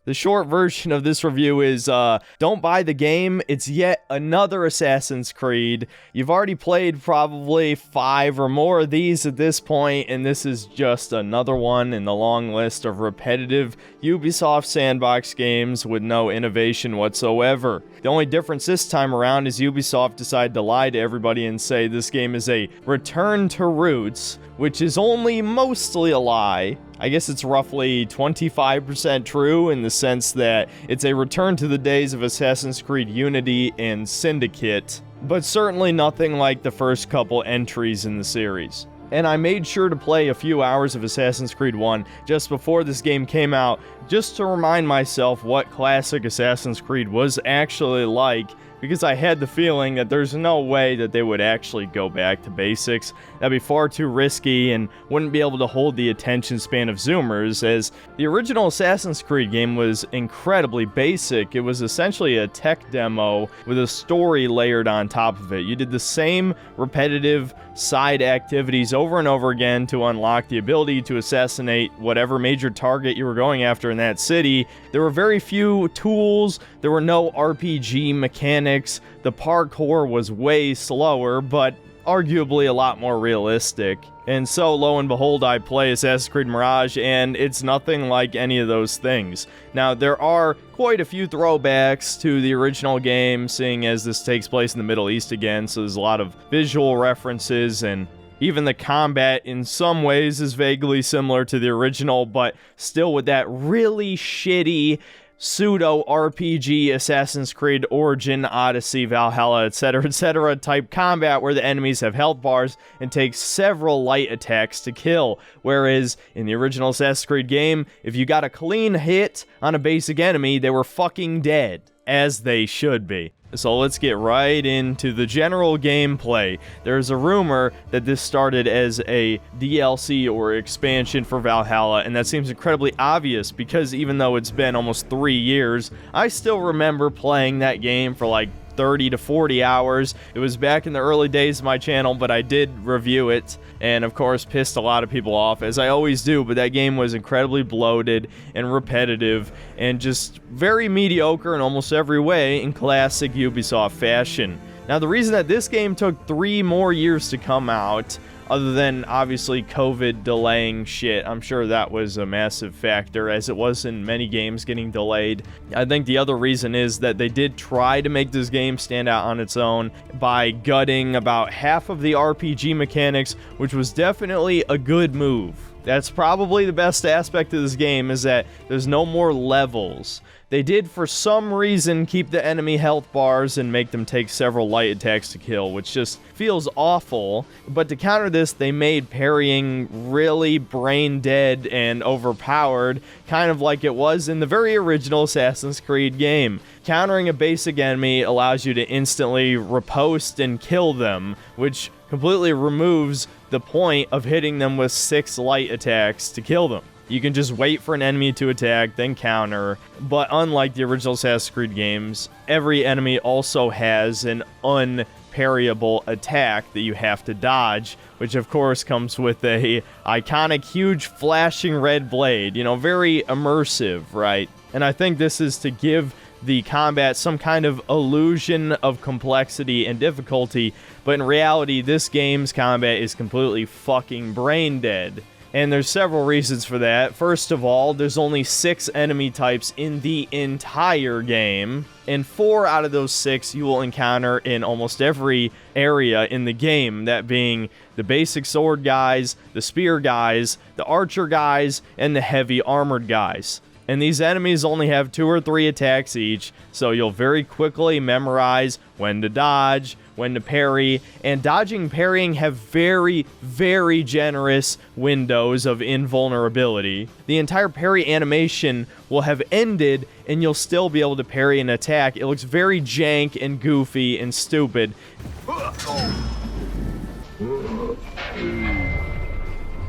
The short version of this review is, don't buy the game. It's yet another Assassin's Creed. You've already played probably 5 or more of these at this point, and this is just another one in the long list of repetitive Ubisoft Sandbox games with no innovation whatsoever. The only difference this time around is Ubisoft decided to lie to everybody and say this game is a return to roots, which is only mostly a lie. I guess it's roughly 25% true in the sense that it's a return to the days of Assassin's Creed Unity and Syndicate, but certainly nothing like the first couple entries in the series. And I made sure to play a few hours of Assassin's Creed 1 just before this game came out, just to remind myself what classic Assassin's Creed was actually like, because I had the feeling that there's no way that they would actually go back to basics. That'd be far too risky and wouldn't be able to hold the attention span of Zoomers, as the original Assassin's Creed game was incredibly basic. It was essentially a tech demo with a story layered on top of it. You did the same repetitive side activities over and over again to unlock the ability to assassinate whatever major target you were going after in that city. There were very few tools, there were no RPG mechanics, the parkour was way slower, but arguably a lot more realistic. And so, lo and behold, I play Assassin's Creed Mirage, and it's nothing like any of those things. Now, there are quite a few throwbacks to the original game, seeing as this takes place in the Middle East again, so there's a lot of visual references, and even the combat in some ways is vaguely similar to the original, but still with that really shitty pseudo-RPG Assassin's Creed Origin, Odyssey, Valhalla, etc. type combat where the enemies have health bars and take several light attacks to kill. Whereas in the original Assassin's Creed game, if you got a clean hit on a basic enemy, they were fucking dead, as they should be. So let's get right into the general gameplay. There's a rumor that this started as a DLC or expansion for Valhalla, and that seems incredibly obvious because even though it's been almost 3 years, I still remember playing that game for like 30 to 40 hours. It was back in the early days of my channel, but I did review it, and of course pissed a lot of people off, as I always do, but that game was incredibly bloated and repetitive, and just very mediocre in almost every way in classic Ubisoft fashion. Now, the reason that this game took 3 more years to come out, other than obviously COVID delaying shit, I'm sure that was a massive factor, as it was in many games getting delayed. I think the other reason is that they did try to make this game stand out on its own by gutting about half of the RPG mechanics, which was definitely a good move. That's probably the best aspect of this game, is that there's no more levels. They did, for some reason, keep the enemy health bars and make them take several light attacks to kill, which just feels awful. But to counter this, they made parrying really brain dead and overpowered, kind of like it was in the very original Assassin's Creed game. Countering a basic enemy allows you to instantly riposte and kill them, which completely removes the point of hitting them with 6 light attacks to kill them. You can just wait for an enemy to attack, then counter. But unlike the original Assassin's Creed games, every enemy also has an unparryable attack that you have to dodge, which of course comes with a iconic huge flashing red blade. You know, very immersive, right? And I think this is to give the combat some kind of illusion of complexity and difficulty, but in reality, this game's combat is completely fucking brain dead. And there's several reasons for that. First of all, there's only 6 enemy types in the entire game, and 4 out of those 6 you will encounter in almost every area in the game, that being the basic sword guys, the spear guys, the archer guys, and the heavy armored guys. And these enemies only have 2 or 3 attacks each, so you'll very quickly memorize when to dodge, when to parry, and dodging and parrying have very, very generous windows of invulnerability. The entire parry animation will have ended, and you'll still be able to parry an attack. It looks very jank and goofy and stupid.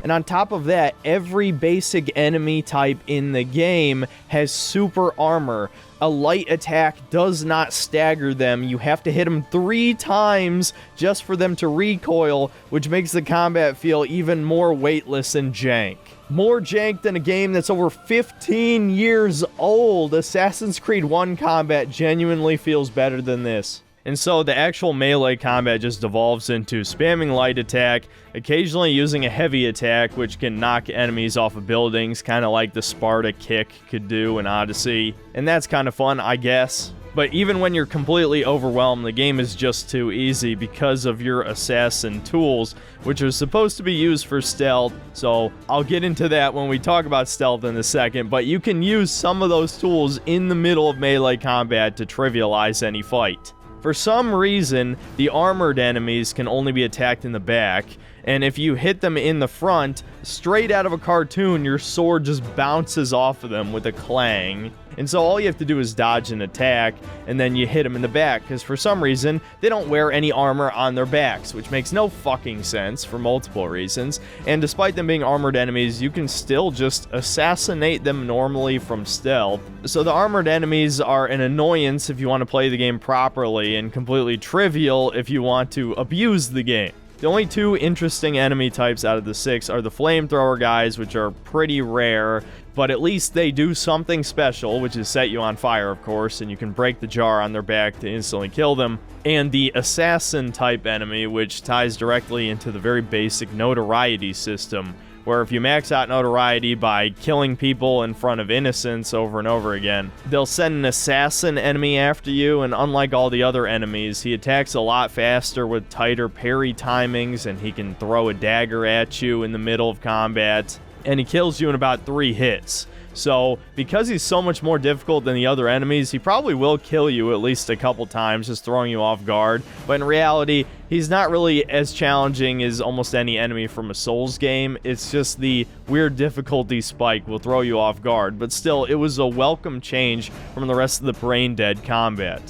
And on top of that, every basic enemy type in the game has super armor. A light attack does not stagger them. You have to hit them 3 times just for them to recoil, which makes the combat feel even more weightless and jank. More jank than a game that's over 15 years old. Assassin's Creed 1 combat genuinely feels better than this. And so the actual melee combat just devolves into spamming light attack, occasionally using a heavy attack, which can knock enemies off of buildings, kind of like the Sparta kick could do in Odyssey. And that's kind of fun, I guess. But even when you're completely overwhelmed, the game is just too easy because of your assassin tools, which are supposed to be used for stealth. So I'll get into that when we talk about stealth in a second, but you can use some of those tools in the middle of melee combat to trivialize any fight. For some reason, the armored enemies can only be attacked in the back, and if you hit them in the front, straight out of a cartoon, your sword just bounces off of them with a clang. And so all you have to do is dodge an attack, and then you hit them in the back, because for some reason, they don't wear any armor on their backs, which makes no fucking sense for multiple reasons. And despite them being armored enemies, you can still just assassinate them normally from stealth. So the armored enemies are an annoyance if you want to play the game properly, and completely trivial if you want to abuse the game. The only 2 interesting enemy types out of the 6 are the flamethrower guys, which are pretty rare, but at least they do something special, which is set you on fire, of course, and you can break the jar on their back to instantly kill them. And the assassin type enemy, which ties directly into the very basic notoriety system, where if you max out notoriety by killing people in front of innocents over and over again, they'll send an assassin enemy after you, and unlike all the other enemies, he attacks a lot faster with tighter parry timings, and he can throw a dagger at you in the middle of combat, and he kills you in about 3 hits. So, because he's so much more difficult than the other enemies, he probably will kill you at least a couple times, just throwing you off guard. But in reality, he's not really as challenging as almost any enemy from a Souls game. It's just the weird difficulty spike will throw you off guard. But still, it was a welcome change from the rest of the brain-dead combat.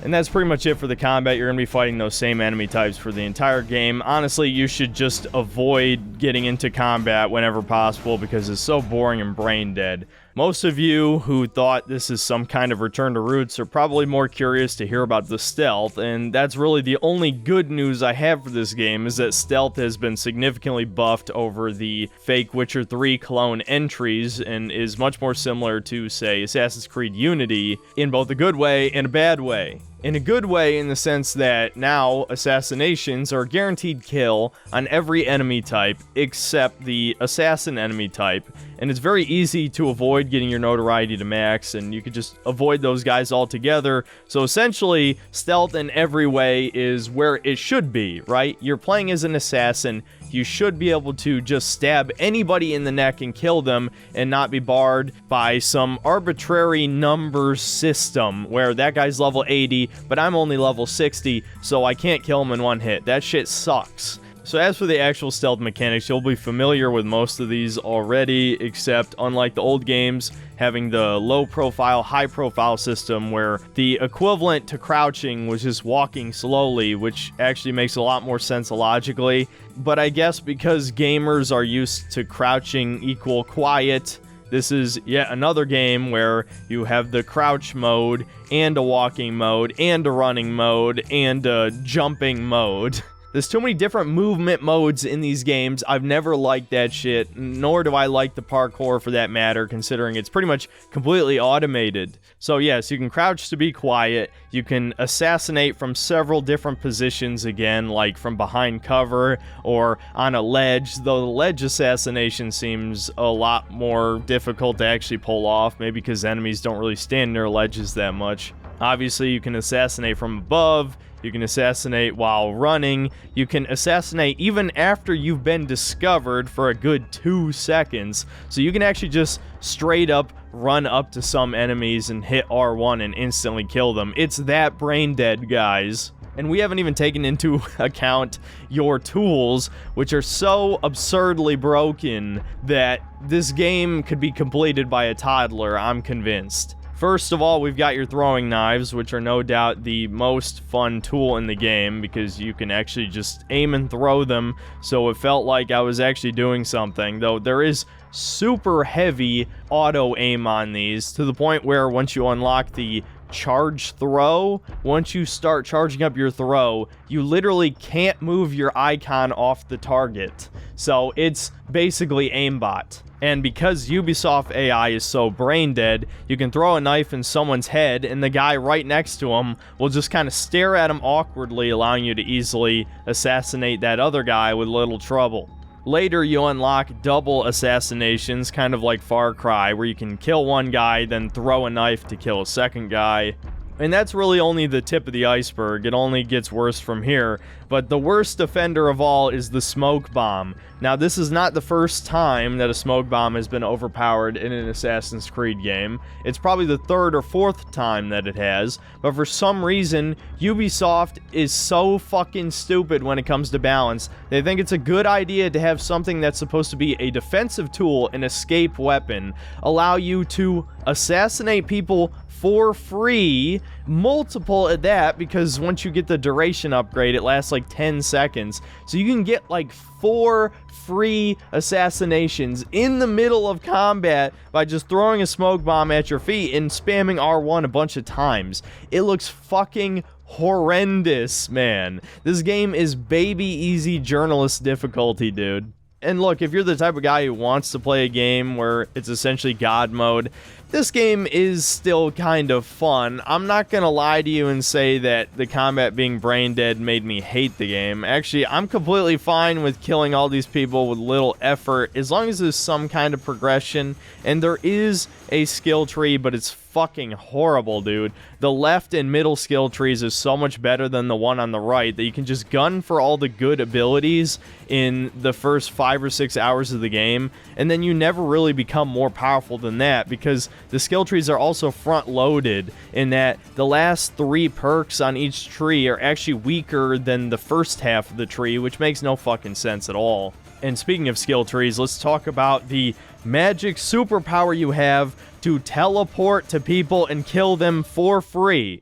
And that's pretty much it for the combat. You're going to be fighting those same enemy types for the entire game. Honestly, you should just avoid getting into combat whenever possible because it's so boring and brain dead. Most of you who thought this is some kind of return to roots are probably more curious to hear about the stealth, and that's really the only good news I have for this game, is that stealth has been significantly buffed over the fake Witcher 3 clone entries and is much more similar to, say, Assassin's Creed Unity in both a good way and a bad way. In a good way, in the sense that now assassinations are a guaranteed kill on every enemy type except the assassin enemy type, and it's very easy to avoid getting your notoriety to max, and you could just avoid those guys altogether. So essentially, stealth in every way is where it should be, right? You're playing as an assassin. You should be able to just stab anybody in the neck and kill them and not be barred by some arbitrary numbers system where that guy's level 80, but I'm only level 60, so I can't kill him in one hit. That shit sucks. So as for the actual stealth mechanics, you'll be familiar with most of these already, except unlike the old games, having the low-profile, high-profile system where the equivalent to crouching was just walking slowly, which actually makes a lot more sense logically. But I guess because gamers are used to crouching equal quiet, this is yet another game where you have the crouch mode, and a walking mode, and a running mode, and a jumping mode. There's too many different movement modes in these games. I've never liked that shit, nor do I like the parkour for that matter, considering it's pretty much completely automated. So yes, you can crouch to be quiet, you can assassinate from several different positions again, like from behind cover or on a ledge, though the ledge assassination seems a lot more difficult to actually pull off, maybe because enemies don't really stand near ledges that much. Obviously, you can assassinate from above, you can assassinate while running, you can assassinate even after you've been discovered for a good 2 seconds, so you can actually just straight up run up to some enemies and hit R1 and instantly kill them. It's that brain dead, guys. And we haven't even taken into account your tools, which are so absurdly broken that this game could be completed by a toddler, I'm convinced. First of all, we've got your throwing knives, which are no doubt the most fun tool in the game because you can actually just aim and throw them, so it felt like I was actually doing something, though there is super heavy auto aim on these to the point where once you unlock the charge throw, once you start charging up your throw, you literally can't move your icon off the target. So it's basically aimbot. And because Ubisoft AI is so brain dead, you can throw a knife in someone's head and the guy right next to him will just kind of stare at him awkwardly, allowing you to easily assassinate that other guy with little trouble. Later, you unlock double assassinations, kind of like Far Cry, where you can kill one guy, then throw a knife to kill a second guy. And that's really only the tip of the iceberg. It only gets worse from here. But the worst offender of all is the smoke bomb. Now, this is not the first time that a smoke bomb has been overpowered in an Assassin's Creed game. It's probably the third or fourth time that it has. But for some reason, Ubisoft is so fucking stupid when it comes to balance. They think it's a good idea to have something that's supposed to be a defensive tool, an escape weapon, allow you to assassinate people for free, multiple at that, because once you get the duration upgrade, it lasts like 10 seconds. So you can get like 4 free assassinations in the middle of combat by just throwing a smoke bomb at your feet and spamming R1 a bunch of times. It looks fucking horrendous, man. This game is baby easy journalist difficulty, dude. And look, if you're the type of guy who wants to play a game where it's essentially God mode, this game is still kind of fun. I'm not gonna lie to you and say that the combat being brain dead made me hate the game. Actually, I'm completely fine with killing all these people with little effort, as long as there's some kind of progression. And there is a skill tree, but it's fucking horrible, dude. The left and middle skill trees is so much better than the one on the right that you can just gun for all the good abilities in the first 5 or 6 hours of the game, and then you never really become more powerful than that, because the skill trees are also front-loaded in that the last 3 perks on each tree are actually weaker than the first half of the tree, which makes no fucking sense at all. And speaking of skill trees, let's talk about the magic superpower you have to teleport to people and kill them for free.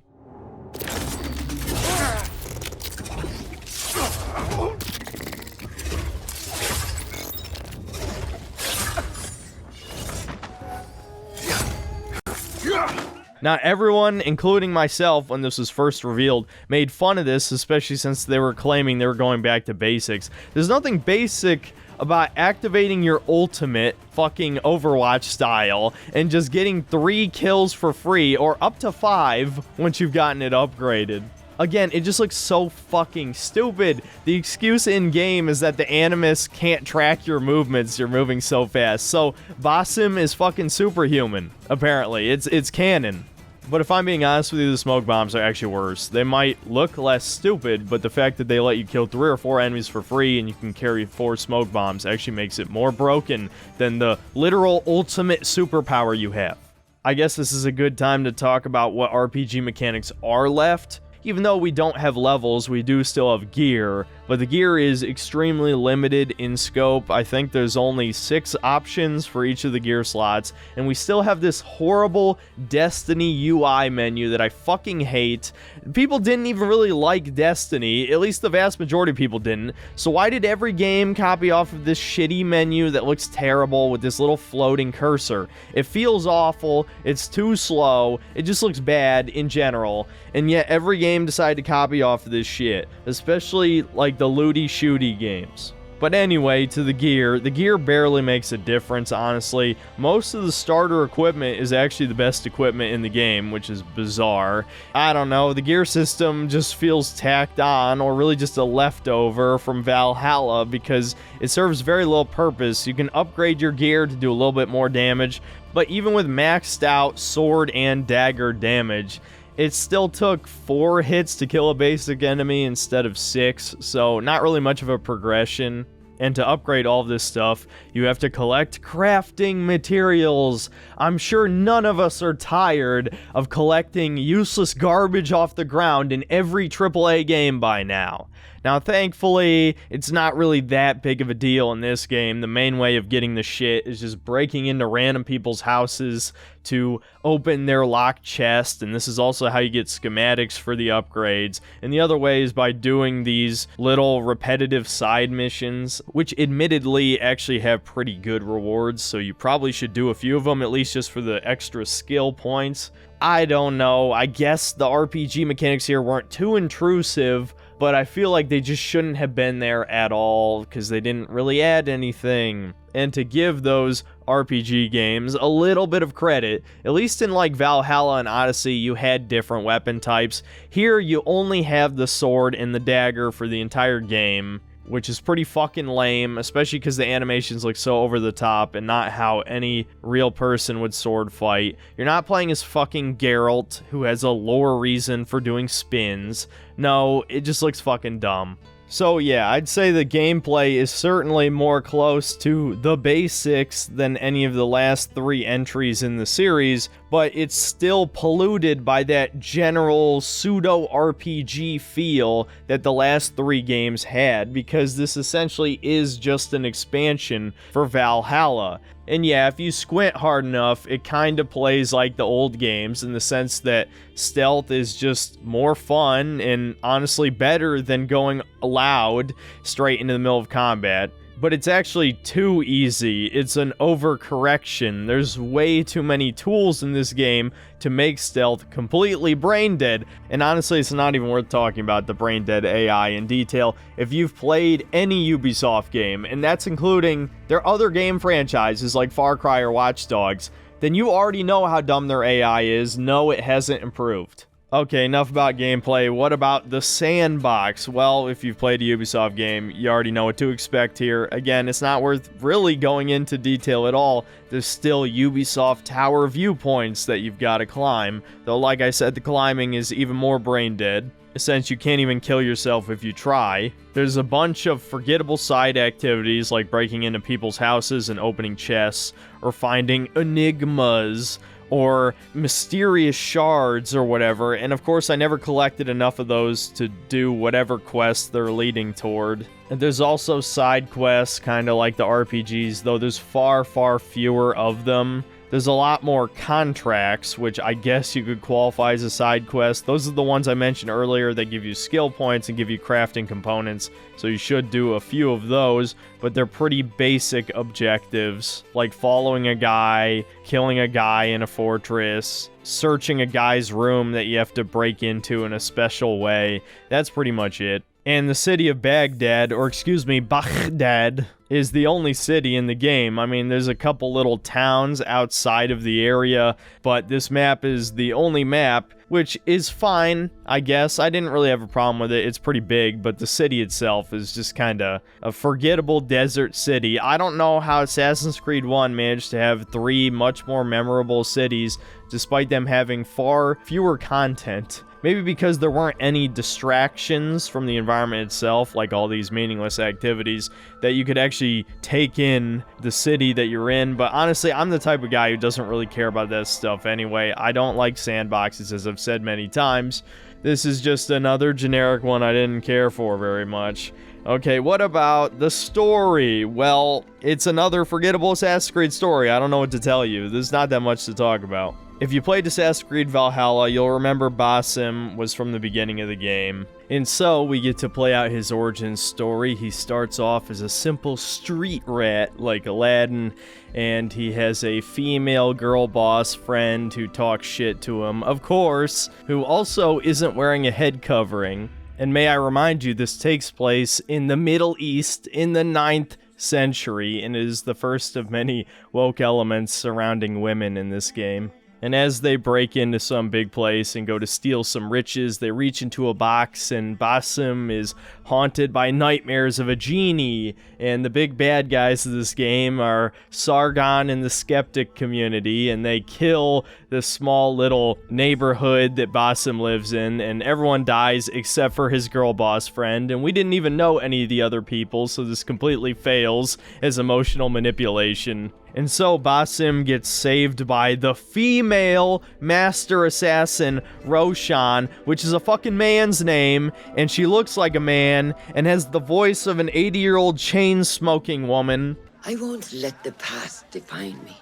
Now, everyone, including myself, when this was first revealed, made fun of this, especially since they were claiming they were going back to basics. There's nothing basic about activating your ultimate, fucking Overwatch style, and just getting 3 kills for free, or up to 5 once you've gotten it upgraded. Again, it just looks so fucking stupid. The excuse in-game is that the Animus can't track your movements, you're moving so fast. So, Basim is fucking superhuman, apparently. It's canon. But if I'm being honest with you, the smoke bombs are actually worse. They might look less stupid, but the fact that they let you kill 3 or 4 enemies for free and you can carry 4 smoke bombs actually makes it more broken than the literal ultimate superpower you have. I guess this is a good time to talk about what RPG mechanics are left. Even though we don't have levels, we do still have gear, but the gear is extremely limited in scope. I think there's only 6 options for each of the gear slots, and we still have this horrible Destiny UI menu that I fucking hate. People didn't even really like Destiny, at least the vast majority of people didn't, so why did every game copy off of this shitty menu that looks terrible with this little floating cursor? It feels awful, it's too slow, it just looks bad in general, and yet every game decided to copy off of this shit, especially like the looty shooty games. But anyway, to the gear barely makes a difference, honestly. Most of the starter equipment is actually the best equipment in the game, which is bizarre. I don't know, the gear system just feels tacked on, or really just a leftover from Valhalla, because it serves very little purpose. You can upgrade your gear to do a little bit more damage, but even with maxed out sword and dagger damage, it still took 4 hits to kill a basic enemy instead of 6, so not really much of a progression. And to upgrade all of this stuff, you have to collect crafting materials. I'm sure none of us are tired of collecting useless garbage off the ground in every AAA game by now. Now, thankfully, it's not really that big of a deal in this game. The main way of getting the shit is just breaking into random people's houses to open their locked chest, and this is also how you get schematics for the upgrades. And the other way is by doing these little repetitive side missions, which admittedly actually have pretty good rewards, so you probably should do a few of them, at least just for the extra skill points. I don't know, I guess the RPG mechanics here weren't too intrusive, but I feel like they just shouldn't have been there at all, because they didn't really add anything. And to give those RPG games a little bit of credit, at least in like Valhalla and Odyssey, you had different weapon types. Here, you only have the sword and the dagger for the entire game, which is pretty fucking lame, especially because the animations look so over the top and not how any real person would sword fight. You're not playing as fucking Geralt, who has a lore reason for doing spins. No, it just looks fucking dumb. So yeah, I'd say the gameplay is certainly more close to the basics than any of the last 3 entries in the series, but it's still polluted by that general pseudo-RPG feel that the last 3 games had, because this essentially is just an expansion for Valhalla. And yeah, if you squint hard enough, it kind of plays like the old games in the sense that stealth is just more fun and honestly better than going loud straight into the middle of combat. But it's actually too easy. It's an overcorrection. There's way too many tools in this game to make stealth completely brain dead. And honestly, it's not even worth talking about the brain dead AI in detail. If you've played any Ubisoft game, and that's including their other game franchises like Far Cry or Watch Dogs, then you already know how dumb their AI is. No, it hasn't improved. Okay, enough about gameplay. What about the Sandbox? Well, if you've played a Ubisoft game, you already know what to expect here. Again, it's not worth really going into detail at all. There's still Ubisoft tower viewpoints that you've got to climb. Though, like I said, the climbing is even more brain dead, since you can't even kill yourself if you try. There's a bunch of forgettable side activities like breaking into people's houses and opening chests, or finding enigmas, or mysterious shards or whatever, and of course I never collected enough of those to do whatever quests they're leading toward. And there's also side quests, kind of like the RPGs, though there's far, far fewer of them. There's a lot more contracts, which I guess you could qualify as a side quest. Those are the ones I mentioned earlier that give you skill points and give you crafting components, so you should do a few of those, but they're pretty basic objectives, like following a guy, killing a guy in a fortress, searching a guy's room that you have to break into in a special way. That's pretty much it. And the city of Baghdad, or excuse me, Baghdad, is the only city in the game. I mean, there's a couple little towns outside of the area, but this map is the only map, which is fine, I guess. I didn't really have a problem with it. It's pretty big, but the city itself is just kind of a forgettable desert city. I don't know how Assassin's Creed 1 managed to have 3 much more memorable cities, despite them having far fewer content. Maybe because there weren't any distractions from the environment itself, like all these meaningless activities, that you could actually take in the city that you're in. But honestly, I'm the type of guy who doesn't really care about that stuff anyway. I don't like sandboxes, as I've said many times. This is just another generic one I didn't care for very much. Okay, what about the story? Well, it's another forgettable Assassin's Creed story. I don't know what to tell you. There's not that much to talk about. If you played Assassin's Creed Valhalla, you'll remember Basim was from the beginning of the game. And so, we get to play out his origin story. He starts off as a simple street rat like Aladdin, and he has a female girl boss friend who talks shit to him, of course, who also isn't wearing a head covering. And may I remind you, this takes place in the Middle East in the 9th century, and is the first of many woke elements surrounding women in this game. And as they break into some big place and go to steal some riches, they reach into a box, and Basim is haunted by nightmares of a genie. And the big bad guys of this game are Sargon and the skeptic community, and they kill this small little neighborhood that Basim lives in, and everyone dies except for his girl boss friend. And we didn't even know any of the other people, so this completely fails as emotional manipulation. And so Basim gets saved by the female master assassin, Roshan, which is a fucking man's name, and she looks like a man and has the voice of an 80-year-old chain-smoking woman. I won't let the past define me.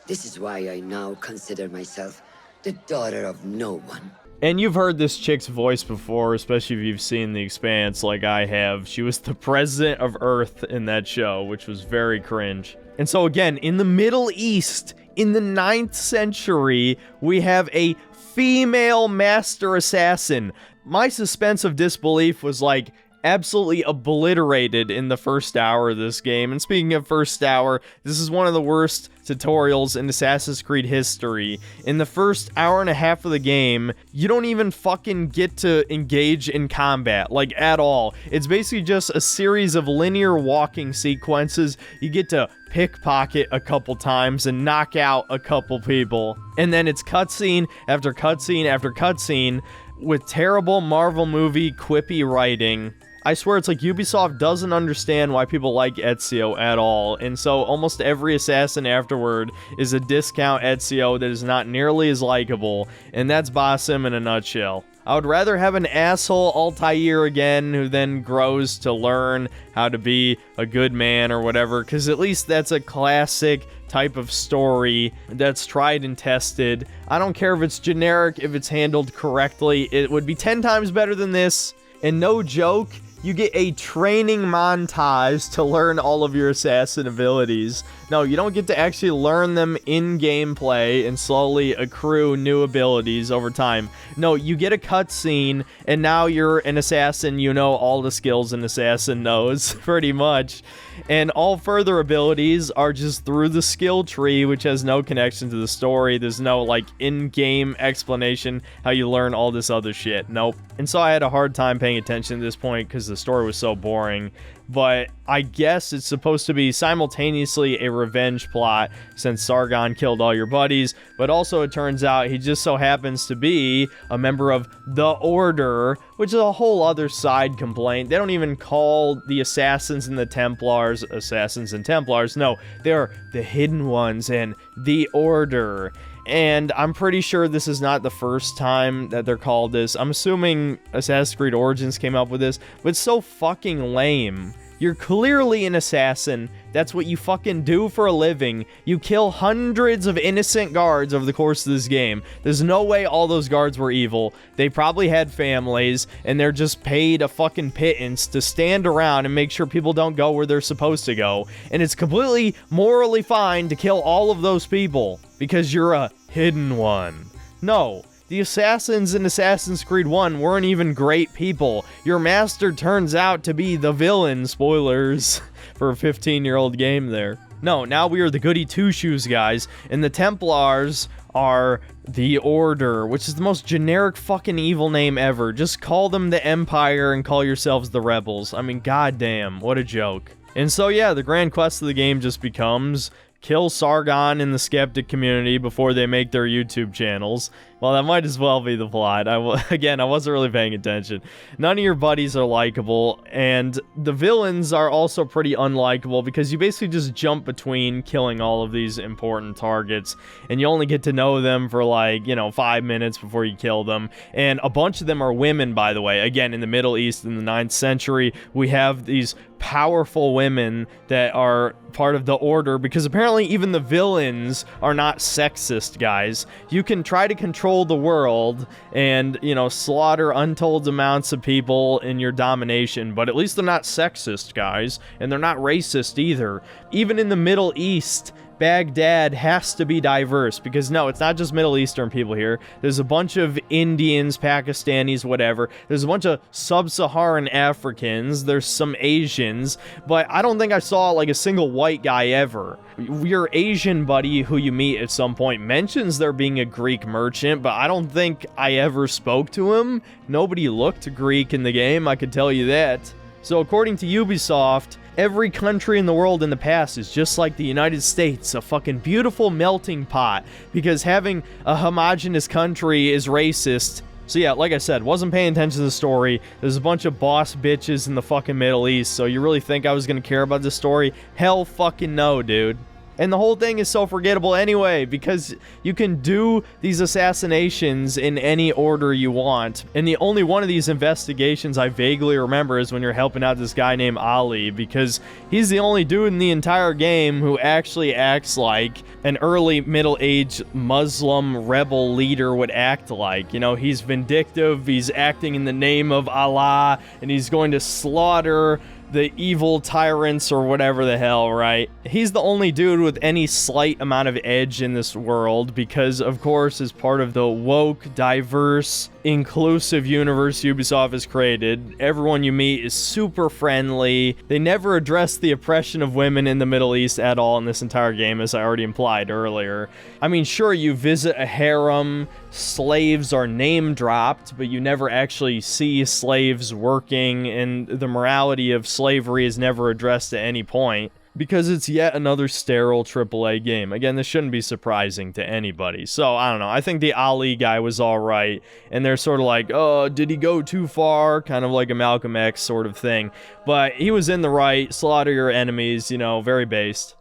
This is why I now consider myself the daughter of no one. And you've heard this chick's voice before, especially if you've seen The Expanse like I have. She was the president of Earth in that show, which was very cringe. And so again, in the Middle East, in the 9th century, we have a female master assassin. My suspense of disbelief was like absolutely obliterated in the first hour of this game. And speaking of first hour, this is one of the worst tutorials in Assassin's Creed history. In the first hour and a half of the game, you don't even fucking get to engage in combat, like at all. It's basically just a series of linear walking sequences. You get to pickpocket a couple times and knock out a couple people. And then it's cutscene after cutscene after cutscene with terrible Marvel movie quippy writing. I swear it's like Ubisoft doesn't understand why people like Ezio at all, and so almost every assassin afterward is a discount Ezio that is not nearly as likable, and that's Basim in a nutshell. I would rather have an asshole Altair again who then grows to learn how to be a good man or whatever, because at least that's a classic type of story that's tried and tested. I don't care if it's generic, if it's handled correctly, it would be 10 times better than this, and no joke, you get a training montage to learn all of your assassin abilities. No, you don't get to actually learn them in gameplay and slowly accrue new abilities over time. No, you get a cutscene, and now you're an assassin, you know all the skills an assassin knows, pretty much. And all further abilities are just through the skill tree, which has no connection to the story. There's no, like, in-game explanation how you learn all this other shit. Nope. And so I had a hard time paying attention at this point because the story was so boring. But I guess it's supposed to be simultaneously a revenge plot since Sargon killed all your buddies, but also it turns out he just so happens to be a member of the Order, which is a whole other side complaint. They don't even call the Assassins and the Templars Assassins and Templars. No, they're the Hidden Ones and the Order. And I'm pretty sure this is not the first time that they're called this. I'm assuming Assassin's Creed Origins came up with this, but it's so fucking lame. You're clearly an assassin. That's what you fucking do for a living. You kill hundreds of innocent guards over the course of this game. There's no way all those guards were evil. They probably had families, and they're just paid a fucking pittance to stand around and make sure people don't go where they're supposed to go. And it's completely morally fine to kill all of those people because you're a hidden one. No. The assassins in Assassin's Creed 1 weren't even great people. Your master turns out to be the villain. Spoilers for a 15-year-old game there. No, now we are the goody two-shoes guys, and the Templars are the Order, which is the most generic fucking evil name ever. Just call them the Empire and call yourselves the Rebels. I mean, goddamn, what a joke. And so yeah, the grand quest of the game just becomes kill Sargon in the skeptic community before they make their YouTube channels. Well, that might as well be the plot. Again, I wasn't really paying attention. None of your buddies are likable, and the villains are also pretty unlikable because you basically just jump between killing all of these important targets, and you only get to know them for 5 minutes before you kill them. And a bunch of them are women, by the way. Again, in the Middle East in the 9th century, we have these powerful women that are part of the Order, because apparently even the villains are not sexist, guys. You can try to control the world and, slaughter untold amounts of people in your domination, but at least they're not sexist, guys, and they're not racist either. Even in the Middle East, Baghdad has to be diverse, because no, it's not just Middle Eastern people here. There's a bunch of Indians, Pakistanis, whatever. There's a bunch of sub-Saharan Africans. There's some Asians, but I don't think I saw a single white guy ever. Your Asian buddy who you meet at some point mentions there being a Greek merchant, but I don't think I ever spoke to him. Nobody looked Greek in the game, I could tell you that. So according to Ubisoft, every country in the world in the past is just like the United States, a fucking beautiful melting pot, because having a homogenous country is racist. So yeah, like I said, wasn't paying attention to the story. There's a bunch of boss bitches in the fucking Middle East, so you really think I was gonna care about this story? Hell fucking no, dude. And the whole thing is so forgettable anyway, because you can do these assassinations in any order you want. And the only one of these investigations I vaguely remember is when you're helping out this guy named Ali, because he's the only dude in the entire game who actually acts like an early middle-aged Muslim rebel leader would act like. You know, he's vindictive, he's acting in the name of Allah, and he's going to slaughter the evil tyrants or whatever the hell, right? He's the only dude with any slight amount of edge in this world because, of course, as part of the woke, diverse, inclusive universe Ubisoft has created, everyone you meet is super friendly. They never address the oppression of women in the Middle East at all in this entire game, as I already implied earlier. I mean, sure, you visit a harem, slaves are name dropped, but you never actually see slaves working, and the morality of slavery is never addressed at any point, because it's yet another sterile AAA game. Again, this shouldn't be surprising to anybody. So, I don't know. I think the Ali guy was alright, and they're sort of like, oh, did he go too far? Kind of like a Malcolm X sort of thing. But he was in the right, slaughter your enemies, you know, very based.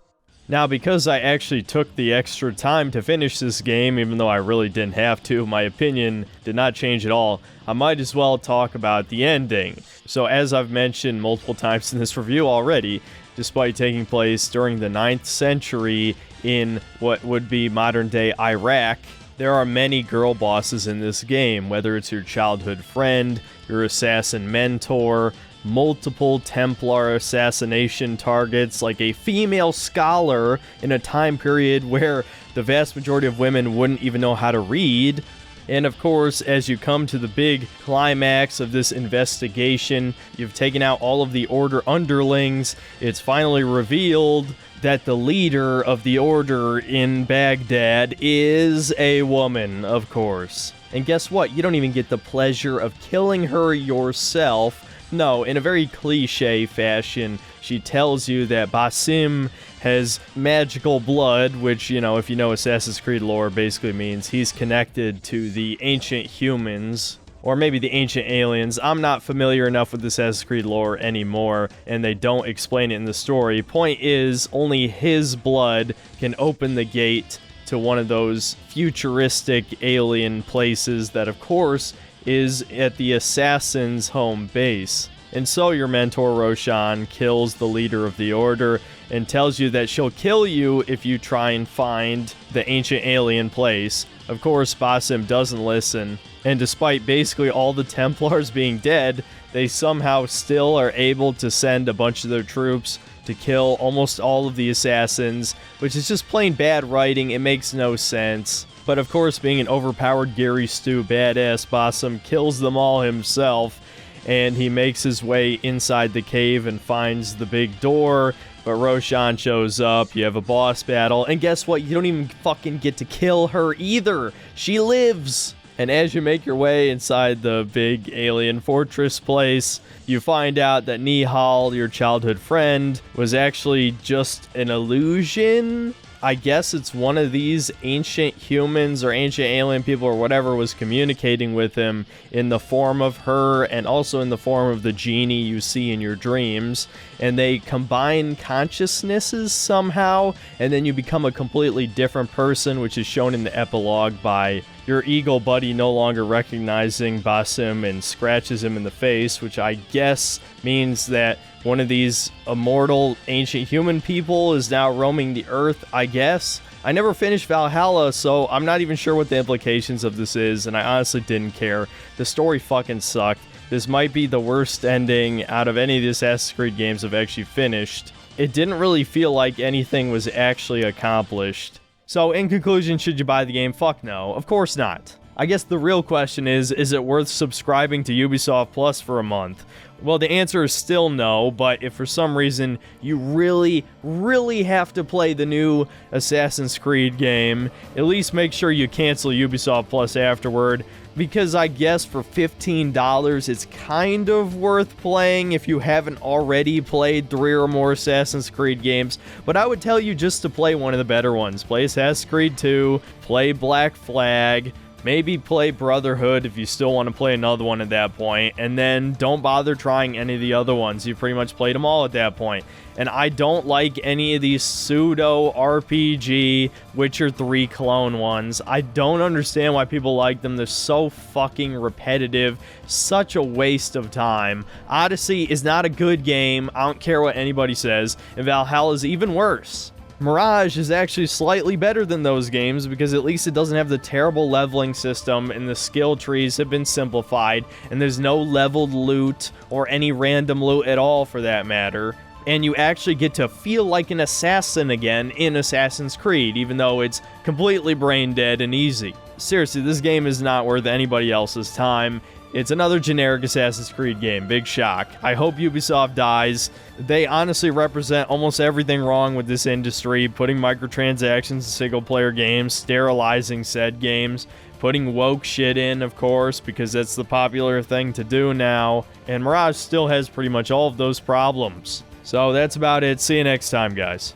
Now, because I actually took the extra time to finish this game, even though I really didn't have to, my opinion did not change at all, I might as well talk about the ending. So, as I've mentioned multiple times in this review already, despite taking place during the 9th century in what would be modern-day Iraq, there are many girl bosses in this game, whether it's your childhood friend, your assassin mentor, multiple Templar assassination targets, like a female scholar in a time period where the vast majority of women wouldn't even know how to read. And of course, as you come to the big climax of this investigation, you've taken out all of the Order underlings, it's finally revealed that the leader of the Order in Baghdad is a woman, of course. And guess what? You don't even get the pleasure of killing her yourself. No, in a very cliche fashion, she tells you that Basim has magical blood, which, you know, if you know Assassin's Creed lore, basically means he's connected to the ancient humans, or maybe the ancient aliens. I'm not familiar enough with Assassin's Creed lore anymore, and they don't explain it in the story. Point is, only his blood can open the gate to one of those futuristic alien places that, of course, is at the assassin's home base. And so your mentor Roshan kills the leader of the Order and tells you that she'll kill you if you try and find the ancient alien place. Of course, Basim doesn't listen, and despite basically all the Templars being dead, they somehow still are able to send a bunch of their troops to kill almost all of the assassins, which is just plain bad writing. It makes no sense. But of course, being an overpowered Gary Stu badass, Basim kills them all himself, and he makes his way inside the cave and finds the big door, but Roshan shows up, you have a boss battle, and guess what? You don't even fucking get to kill her either! She lives! And as you make your way inside the big alien fortress place, you find out that Nihal, your childhood friend, was actually just an illusion? I guess it's one of these ancient humans or ancient alien people or whatever was communicating with him in the form of her and also in the form of the genie you see in your dreams. And they combine consciousnesses somehow, and then you become a completely different person, which is shown in the epilogue by your eagle buddy no longer recognizing Basim and scratches him in the face, which I guess means that one of these immortal ancient human people is now roaming the earth, I guess. I never finished Valhalla, so I'm not even sure what the implications of this is, and I honestly didn't care. The story fucking sucked. This might be the worst ending out of any of the Assassin's Creed games I've actually finished. It didn't really feel like anything was actually accomplished. So, in conclusion, should you buy the game? Fuck no. Of course not. I guess the real question is it worth subscribing to Ubisoft Plus for a month? Well, the answer is still no, but if for some reason you really, really have to play the new Assassin's Creed game, at least make sure you cancel Ubisoft Plus afterward, because I guess for $15 it's kind of worth playing if you haven't already played 3 or more Assassin's Creed games, but I would tell you just to play one of the better ones. Play Assassin's Creed 2, play Black Flag, Maybe play Brotherhood if you still want to play another one at that point, and then don't bother trying any of the other ones. You pretty much played them all at that point. And I don't like any of these pseudo RPG Witcher 3 clone ones. I don't understand why people like them. They're so fucking repetitive, such a waste of time. Odyssey is not a good game. I don't care what anybody says. And Valhalla is even worse. Mirage is actually slightly better than those games because at least it doesn't have the terrible leveling system, and the skill trees have been simplified, and there's no leveled loot or any random loot at all for that matter. And you actually get to feel like an assassin again in Assassin's Creed, even though it's completely brain dead and easy. Seriously, this game is not worth anybody else's time. It's another generic Assassin's Creed game. Big shock. I hope Ubisoft dies. They honestly represent almost everything wrong with this industry, putting microtransactions in single-player games, sterilizing said games, putting woke shit in, of course, because that's the popular thing to do now, and Mirage still has pretty much all of those problems. So that's about it. See you next time, guys.